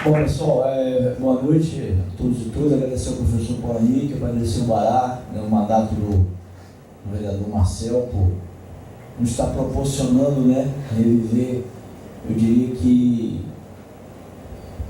Bom, pessoal, boa noite a todos e todas. Agradecer ao professor Paulo Henrique, agradecer ao Bará, o mandato do vereador Marcel, por nos estar proporcionando, reviver, eu diria que,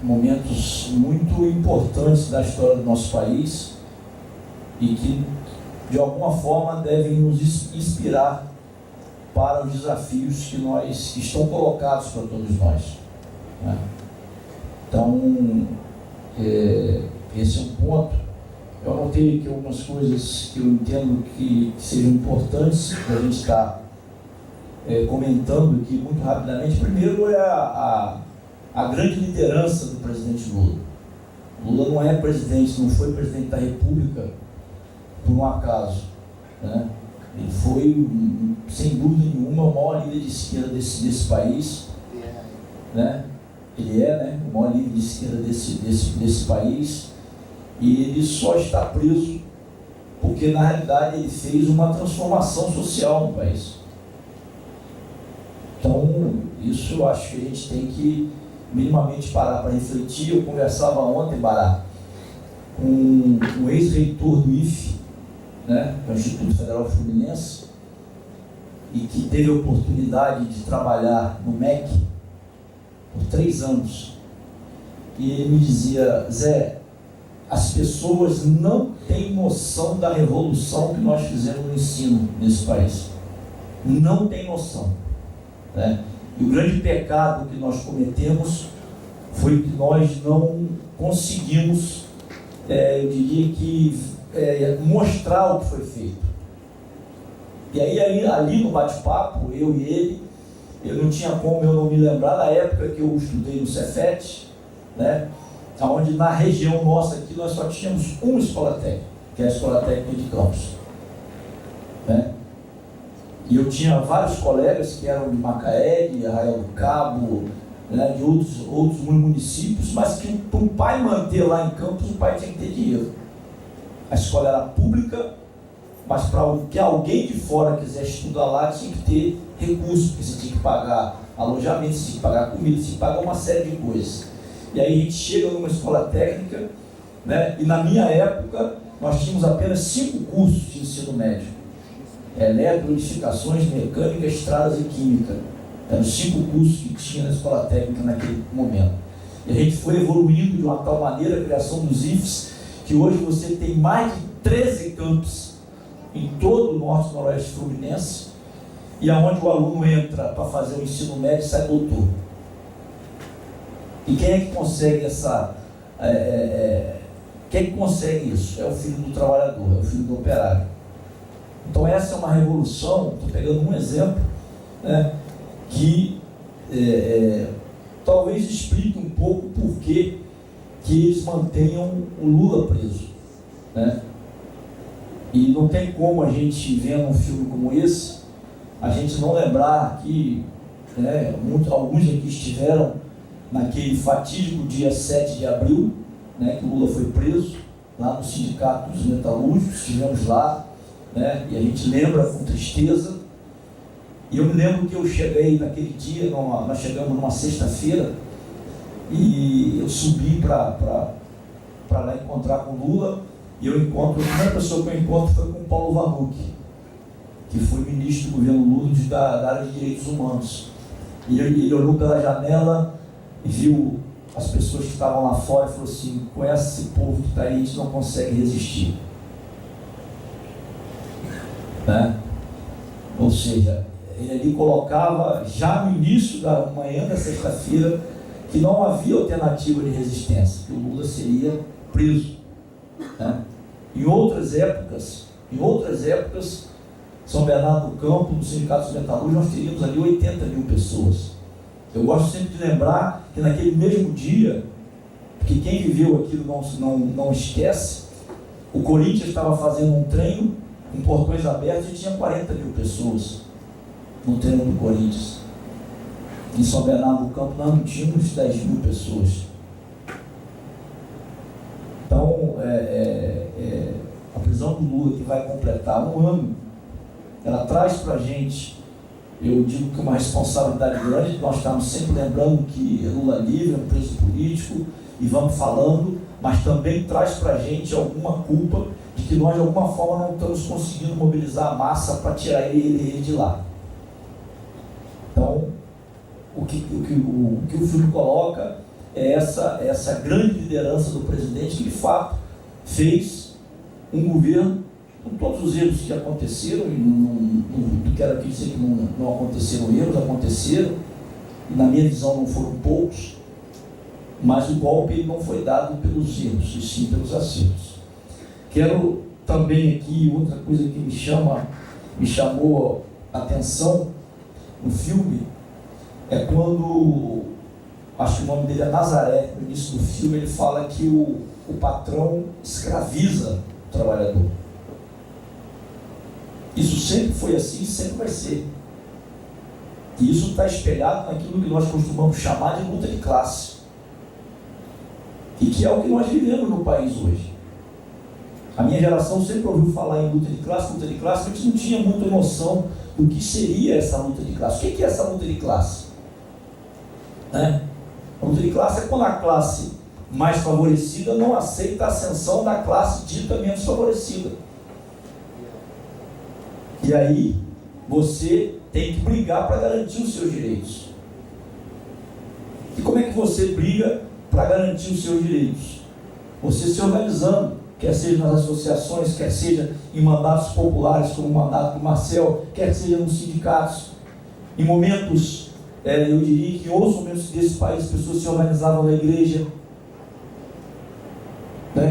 momentos muito importantes da história do nosso país e que, de alguma forma, devem nos inspirar para os desafios que estão colocados para todos nós, né? Então, esse é um ponto. Eu anotei aqui algumas coisas que eu entendo que sejam importantes para a gente estar comentando aqui muito rapidamente. Primeiro é a grande liderança do presidente Lula. Lula não é presidente, não foi presidente da República por um acaso, né? Ele foi, sem dúvida nenhuma, o maior líder de esquerda desse país, né? Ele é, o maior líder de esquerda desse país, e ele só está preso porque, na realidade, ele fez uma transformação social no país. Então, isso eu acho que a gente tem que minimamente parar para refletir. Eu conversava ontem, Bará, com o ex-reitor do IFE, né, do Instituto Federal Fluminense, e que teve a oportunidade de trabalhar no MEC por 3 anos. E ele me dizia: Zé, as pessoas não têm noção da revolução que nós fizemos no ensino nesse país. Não tem noção, né? E o grande pecado que nós cometemos foi que nós não conseguimos, eu diria que, mostrar o que foi feito. E aí ali no bate-papo, eu e ele, eu não tinha como eu não me lembrar da época que eu estudei no Cefet, né, onde na região nossa aqui nós só tínhamos uma escola técnica, que é a Escola Técnica de Campos, né? E eu tinha vários colegas que eram de Macaé, de Arraial do Cabo, né, de outros municípios, mas que para o pai manter lá em Campos, o pai tinha que ter dinheiro. A escola era pública, mas para que alguém de fora quisesse estudar lá, tinha que ter recursos, porque você tinha que pagar alojamento, você tinha que pagar comida, você tinha que pagar uma série de coisas. E aí a gente chega numa escola técnica, né, e na minha época nós tínhamos apenas 5 cursos de ensino médio: eletroedificações, mecânica, estradas e química. Eram os 5 cursos que tinha na escola técnica naquele momento. E a gente foi evoluindo de uma tal maneira a criação dos IFES, que hoje você tem mais de 13 campos em todo o norte e noroeste fluminense, e aonde o aluno entra para fazer o ensino médio e sai doutor. E quem é que consegue quem é que consegue isso? É o filho do trabalhador, é o filho do operário. Então essa é uma revolução. Estou pegando um exemplo, né, que talvez explique um pouco por que eles mantenham o Lula preso, né? E não tem como a gente, vendo um filme como esse, a gente não lembrar que, né, alguns aqui estiveram naquele fatídico dia 7 de abril, né, que o Lula foi preso, lá no Sindicato dos Metalúrgicos. Estivemos lá, né, e a gente lembra com tristeza. E eu me lembro que eu cheguei naquele dia, nós chegamos numa sexta-feira, e eu subi para lá encontrar com o Lula, e a primeira pessoa que eu encontro foi com o Paulo Vanuc, que foi ministro do governo Lula da área de direitos humanos. E ele olhou pela janela e viu as pessoas que estavam lá fora e falou assim: com esse povo que está aí, a gente não consegue resistir, né? Ou seja, ele ali colocava, já no início da manhã da sexta-feira, que não havia alternativa de resistência, que o Lula seria preso, né? Em outras épocas, São Bernardo do Campo, no Sindicato dos Metalúrgicos, nós teríamos ali 80 mil pessoas. Eu gosto sempre de lembrar que naquele mesmo dia, porque quem viveu aquilo não esquece, o Corinthians estava fazendo um treino com portões abertos e tinha 40 mil pessoas no treino do Corinthians. Em São Bernardo do Campo nós não tínhamos 10 mil pessoas. Então, a prisão do Lula, que vai completar 1 ano, ela traz para a gente, eu digo que uma responsabilidade grande. Nós estamos sempre lembrando que Lula livre é um preso político, e vamos falando, mas também traz para a gente alguma culpa de que nós de alguma forma não estamos conseguindo mobilizar a massa para tirar ele de lá. Então, o que o filme coloca é essa grande liderança do presidente que de fato fez um governo com todos os erros que aconteceram, e não quero aqui dizer que não aconteceram erros, aconteceram, e na minha visão não foram poucos, mas o golpe não foi dado pelos erros, e sim pelos acertos. Quero também aqui, outra coisa que me chamou a atenção no filme, é quando, acho que o nome dele é Nazaré, no início do filme, ele fala que o patrão escraviza o trabalhador. Isso sempre foi assim e sempre vai ser. E isso está espelhado naquilo que nós costumamos chamar de luta de classe. E que é o que nós vivemos no país hoje. A minha geração sempre ouviu falar em luta de classe, mas a gente não tinha muita noção do que seria essa luta de classe. O que é essa luta de classe? A luta de classe é quando a classe mais favorecida não aceita a ascensão da classe dita menos favorecida. E aí, você tem que brigar para garantir os seus direitos. E como é que você briga para garantir os seus direitos? Você se organizando, quer seja nas associações, quer seja em mandatos populares, como o mandato do Marcel, quer seja nos sindicatos. Em momentos, eu diria que em outros momentos desse país, as pessoas se organizavam na igreja,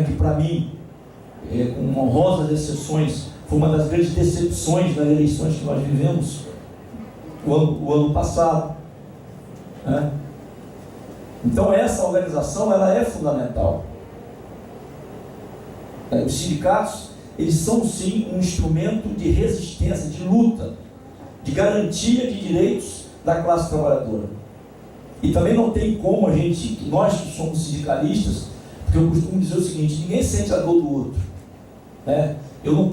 que para mim, com honrosas exceções, foi uma das grandes decepções das eleições que nós vivemos o ano passado. Então essa organização ela é fundamental. Os sindicatos, eles são sim um instrumento de resistência, de luta, de garantia de direitos da classe trabalhadora. E também não tem como nós que somos sindicalistas, porque eu costumo dizer o seguinte: ninguém sente a dor do outro. Eu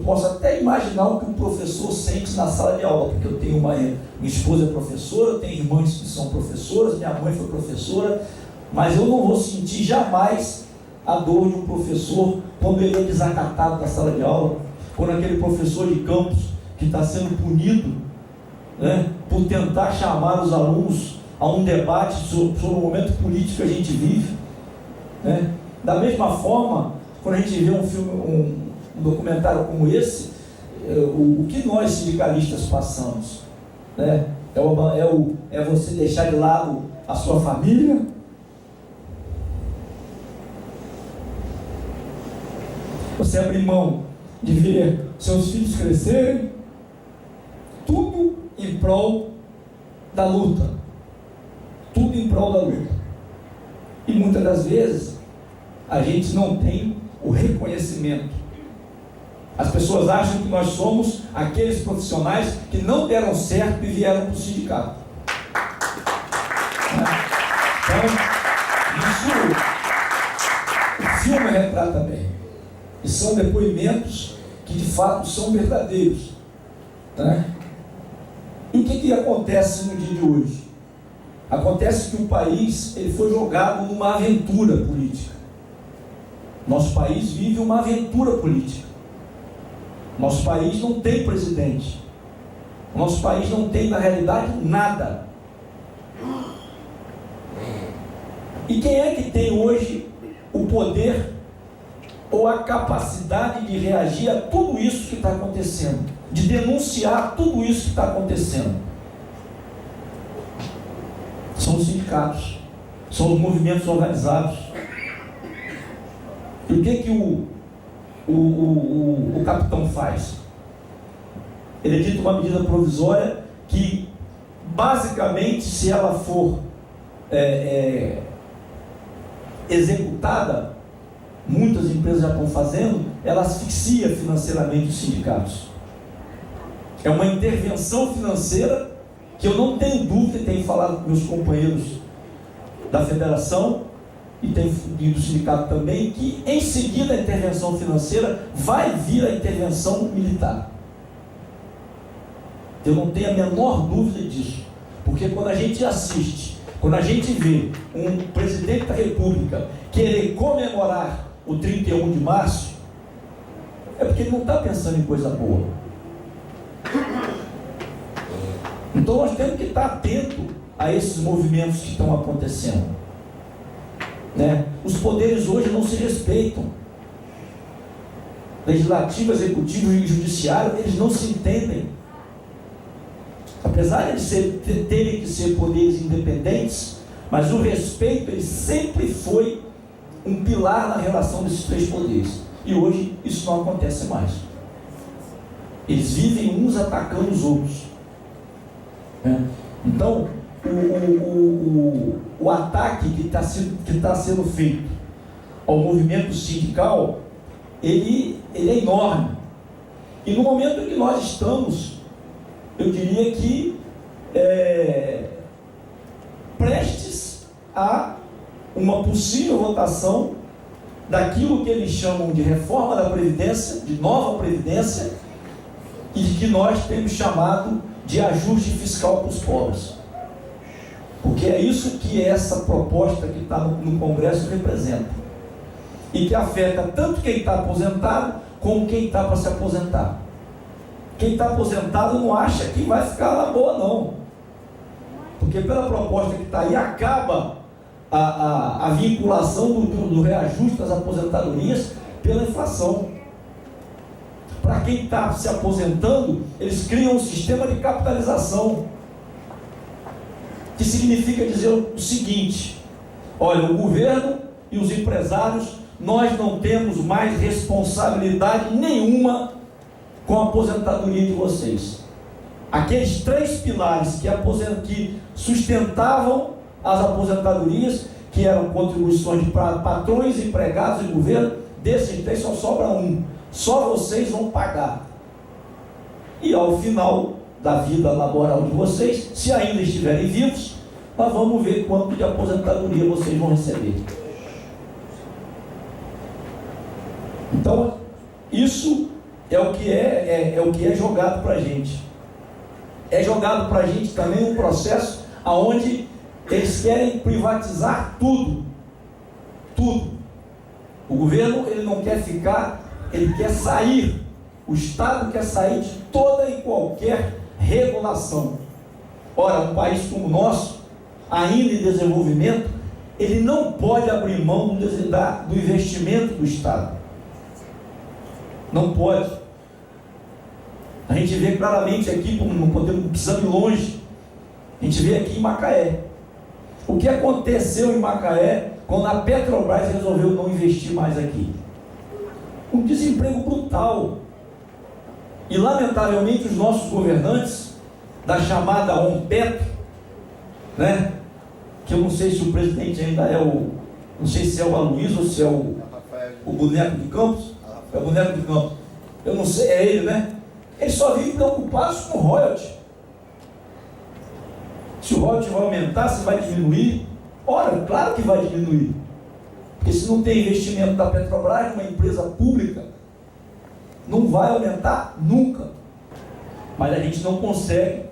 posso até imaginar o que um professor sente na sala de aula, porque eu tenho minha esposa é professora, eu tenho irmãs que são professoras, minha mãe foi professora, mas eu não vou sentir jamais a dor de um professor quando ele é desacatado da sala de aula, quando aquele professor de campus que está sendo punido por tentar chamar os alunos a um debate sobre o momento político que a gente vive. Da mesma forma, quando a gente vê um documentário como esse, o que nós sindicalistas passamos, é você deixar de lado a sua família, você abrir mão de ver seus filhos crescerem, tudo em prol da luta, tudo em prol da luta. E muitas das vezes a gente não tem o reconhecimento. As pessoas acham que nós somos aqueles profissionais que não deram certo e vieram para o sindicato. Então, isso o filme retrata bem. E são depoimentos que de fato são verdadeiros. E o que acontece no dia de hoje? Acontece que o país ele foi jogado numa aventura política. Nosso país vive uma aventura política. Nosso país não tem presidente. Nosso país não tem, na realidade, nada. E quem é que tem hoje o poder ou a capacidade de reagir a tudo isso que está acontecendo? De denunciar tudo isso que está acontecendo? São os sindicatos, são os movimentos organizados. E o que o capitão faz? Ele edita uma medida provisória que, basicamente, se ela for executada, muitas empresas já estão fazendo, ela asfixia financeiramente os sindicatos. É uma intervenção financeira que eu não tenho dúvida, tenho falado com meus companheiros da federação e do sindicato também, que em seguida a intervenção financeira vai vir a intervenção militar. Eu não tenho a menor dúvida disso, porque quando a gente assiste Quando a gente vê um presidente da República querer comemorar o 31 de março, é porque ele não está pensando em coisa boa. Então nós temos que estar atentos a esses movimentos que estão acontecendo, né? Os poderes hoje não se respeitam. Legislativo, executivo e judiciário, eles não se entendem. Apesar de terem que ser poderes independentes, mas o respeito ele sempre foi um pilar na relação desses três poderes. E hoje isso não acontece mais. Eles vivem uns atacando os outros. Então, o ataque que está sendo feito ao movimento sindical, ele é enorme. E no momento em que nós estamos, eu diria que prestes a uma possível votação daquilo que eles chamam de reforma da Previdência, de nova Previdência, e que nós temos chamado de ajuste fiscal para os pobres. Porque é isso que essa proposta que está no Congresso representa. E que afeta tanto quem está aposentado, como quem está para se aposentar. Quem está aposentado não acha que vai ficar na boa, não. Porque pela proposta que está aí, acaba a vinculação do reajuste das aposentadorias pela inflação. Para quem está se aposentando, eles criam um sistema de capitalização, que significa dizer o seguinte: olha, o governo e os empresários, nós não temos mais responsabilidade nenhuma com a aposentadoria de vocês. Aqueles três pilares que sustentavam as aposentadorias, que eram contribuições de patrões, empregados e governo, desses três só sobra um. Só vocês vão pagar. E ao final da vida laboral de vocês, se ainda estiverem vivos, nós vamos ver quanto de aposentadoria vocês vão receber. Então, isso é o que é jogado para a gente. É jogado para a gente também um processo onde eles querem privatizar tudo. Tudo. O governo, ele não quer ficar, ele quer sair. O Estado quer sair de toda e qualquer regulação. Ora, um país como o nosso, ainda em desenvolvimento, ele não pode abrir mão do investimento do Estado. Não pode. A gente vê claramente aqui, como não podemos precisar ir longe, a gente vê aqui em Macaé. O que aconteceu em Macaé quando a Petrobras resolveu não investir mais aqui? Um desemprego brutal. E lamentavelmente os nossos governantes da chamada ONPetro, né, que eu não sei se o presidente ainda é não sei se é o Aloysio ou se é o boneco de Campos. É o boneco de Campos. Eu não sei, é ele, né? Eles só vivem preocupados com o royalty. Se o royalty vai aumentar, se vai diminuir. Ora, claro que vai diminuir. Porque se não tem investimento da Petrobras, uma empresa pública, não vai aumentar nunca. Mas a gente não consegue,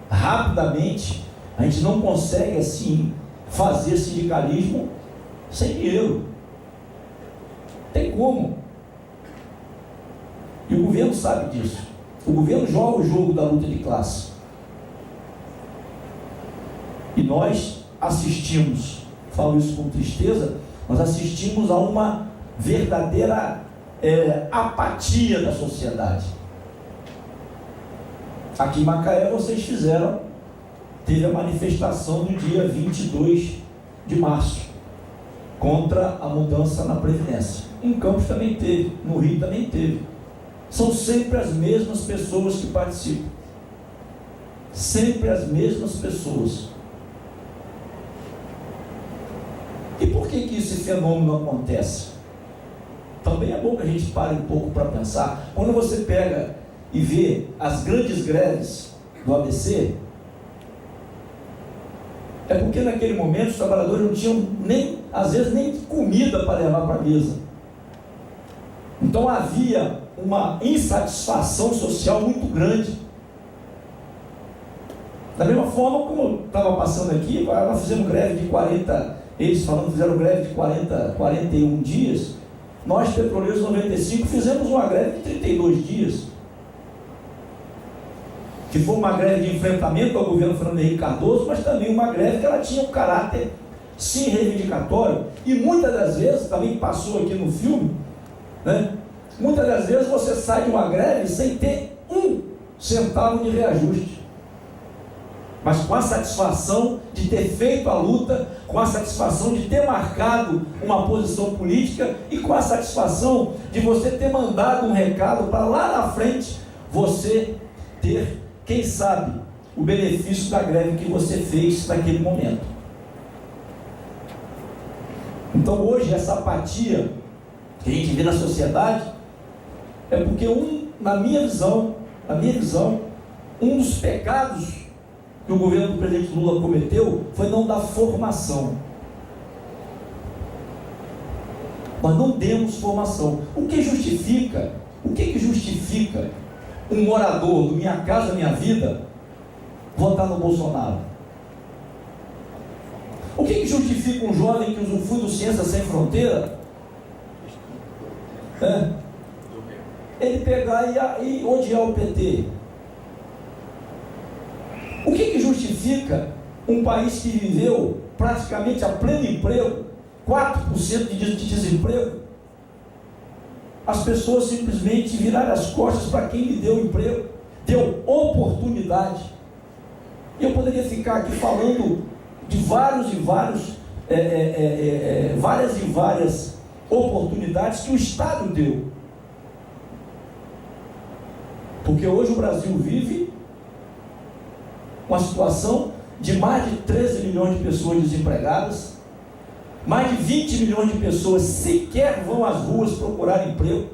rapidamente, a gente não consegue assim fazer sindicalismo sem dinheiro. Tem como. E o governo sabe disso. O governo joga o jogo da luta de classe. E nós assistimos, falo isso com tristeza, nós assistimos a uma verdadeira apatia da sociedade. Aqui em Macaé vocês teve a manifestação do dia 22 de março, contra a mudança na Previdência. Em Campos também teve, no Rio também teve. São sempre as mesmas pessoas que participam. Sempre as mesmas pessoas. E por que esse fenômeno acontece? Também é bom que a gente pare um pouco para pensar. Quando você pega e vê as grandes greves do ABC, é porque naquele momento os trabalhadores não tinham às vezes nem comida para levar para a mesa. Então havia uma insatisfação social muito grande. Da mesma forma como estava passando aqui, nós fizemos greve de 40, eles falando fizeram greve de 41 dias, nós, petroleiros 95, fizemos uma greve de 32 dias, que foi uma greve de enfrentamento ao governo Fernando Henrique Cardoso, mas também uma greve que ela tinha um caráter, sim, reivindicatório, e muitas das vezes, também passou aqui no filme, né? Muitas das vezes você sai de uma greve sem ter 1 centavo de reajuste, mas com a satisfação de ter feito a luta, com a satisfação de ter marcado uma posição política e com a satisfação de você ter mandado um recado para lá na frente você ter, quem sabe, o benefício da greve que você fez naquele momento. Então hoje essa apatia que a gente vê na sociedade é porque na minha visão, um dos pecados que o governo do presidente Lula cometeu foi não dar formação. Nós não demos formação. O que justifica um morador do Minha Casa Minha Vida votar no Bolsonaro? O que justifica um jovem que usufrui do Ciência Sem Fronteira ele pegar e odiar o PT? O que justifica um país que viveu praticamente a pleno emprego, 4% de desemprego, as pessoas simplesmente virarem as costas para quem lhe deu emprego, deu oportunidade? E eu poderia ficar aqui falando de várias oportunidades que o Estado deu. Porque hoje o Brasil vive uma situação de mais de 13 milhões de pessoas desempregadas, mais de 20 milhões de pessoas sequer vão às ruas procurar emprego,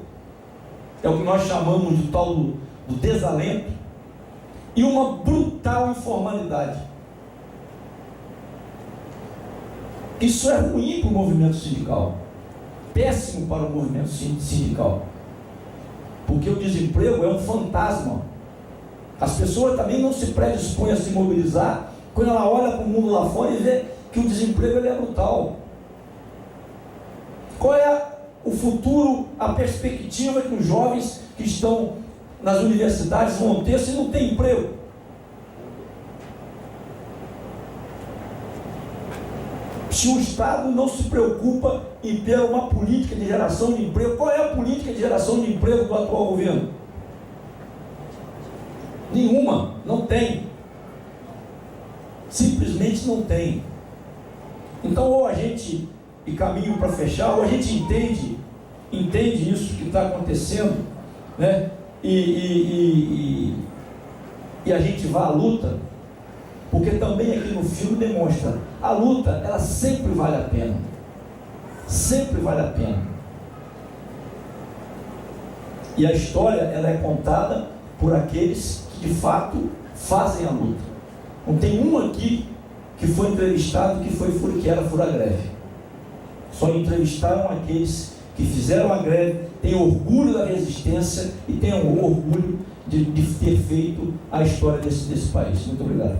é o que nós chamamos de tal do desalento, e uma brutal informalidade. Isso é ruim para o movimento sindical, péssimo para o movimento sindical, porque o desemprego é um fantasma. As pessoas também não se predispõem a se mobilizar quando ela olha para o mundo lá fora e vê que o desemprego ele é brutal. Qual é o futuro, a perspectiva que os jovens que estão nas universidades vão ter se não tem emprego? Se o Estado não se preocupa em ter uma política de geração de emprego, qual é a política de geração de emprego do atual governo? Nenhuma, não tem. Simplesmente não tem. Então, ou a gente, e caminho para fechar, ou a gente entende isso que está acontecendo, né? E a gente vai à luta, porque também aqui no filme demonstra, a luta, ela sempre vale a pena. Sempre vale a pena. E a história, ela é contada por aqueles que de fato fazem a luta. Não tem um aqui que foi entrevistado que era fura-greve. Só entrevistaram aqueles que fizeram a greve, têm orgulho da resistência e têm o orgulho de ter feito a história desse país. Muito obrigado.